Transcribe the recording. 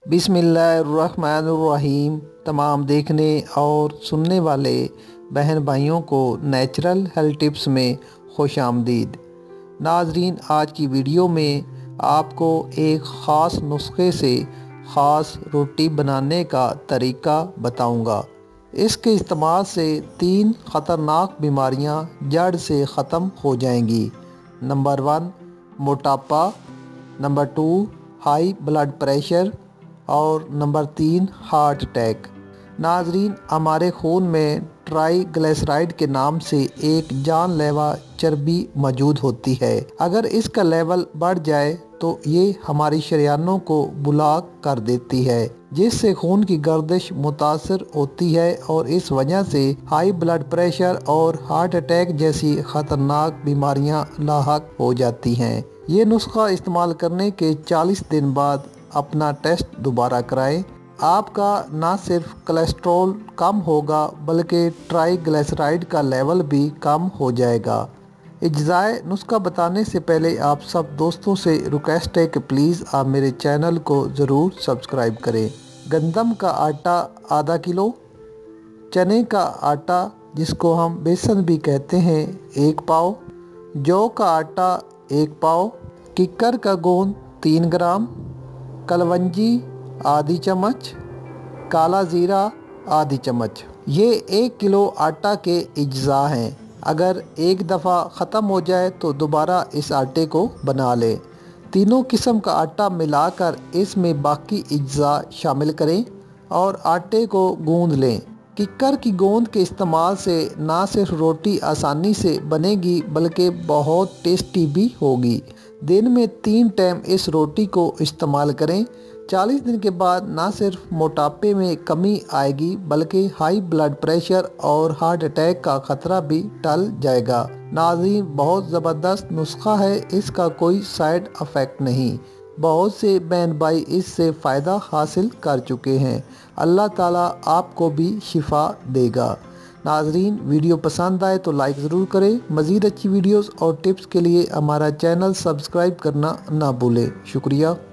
बिस्मिल्लाहिर्रहमानिर्रहीम। तमाम देखने और सुनने वाले बहन भाइयों को नेचुरल हेल्थ टिप्स में खुश आमदीद। नाजरीन, आज की वीडियो में आपको एक ख़ास नुस्खे से ख़ास रोटी बनाने का तरीका बताऊंगा। इसके इस्तेमाल से 3 ख़तरनाक बीमारियां जड़ से ख़त्म हो जाएंगी। नंबर 1 मोटापा, नंबर 2 हाई ब्लड प्रेशर और नंबर 3 हार्ट अटैक। नाजरीन, हमारे खून में ट्राइग्लिसराइड के नाम से एक जानलेवा चर्बी मौजूद होती है। अगर इसका लेवल बढ़ जाए तो ये हमारी शरीयानों को ब्लॉक कर देती है, जिससे खून की गर्दिश मुतासर होती है और इस वजह से हाई ब्लड प्रेशर और हार्ट अटैक जैसी ख़तरनाक बीमारियां लाहक हो जाती हैं। ये नुस्खा इस्तेमाल करने के 40 दिन बाद अपना टेस्ट दोबारा कराएं। आपका ना सिर्फ कोलेस्ट्रॉल कम होगा बल्कि ट्राइग्लिसराइड का लेवल भी कम हो जाएगा। इज्जाए नुस्खा बताने से पहले आप सब दोस्तों से रिक्वेस्ट है कि प्लीज़ आप मेरे चैनल को ज़रूर सब्सक्राइब करें। गंदम का आटा आधा किलो, चने का आटा जिसको हम बेसन भी कहते हैं 1 पाव, जौ का आटा 1 पाव, किक्कर का गोंद 3 ग्राम, कलवंजी आधी चम्मच, काला ज़ीरा आधी चम्मच। ये 1 किलो आटा के अज्जा हैं। अगर एक दफ़ा ख़त्म हो जाए तो दोबारा इस आटे को बना लें। तीनों किस्म का आटा मिलाकर इसमें बाकी अज्जा शामिल करें और आटे को गूंद लें। किक्कर की गोंद के इस्तेमाल से ना सिर्फ रोटी आसानी से बनेगी बल्कि बहुत टेस्टी भी होगी। दिन में 3 टाइम इस रोटी को इस्तेमाल करें। 40 दिन के बाद ना सिर्फ मोटापे में कमी आएगी बल्कि हाई ब्लड प्रेशर और हार्ट अटैक का ख़तरा भी टल जाएगा। नाज़रीन, बहुत ज़बरदस्त नुस्खा है, इसका कोई साइड इफ़ेक्ट नहीं। बहुत से बहन भाई इससे फ़ायदा हासिल कर चुके हैं। अल्लाह ताला आपको भी शिफा देगा। नाजरीन, वीडियो पसंद आए तो लाइक ज़रूर करें। मज़ीद अच्छी वीडियोस और टिप्स के लिए हमारा चैनल सब्सक्राइब करना ना भूलें। शुक्रिया।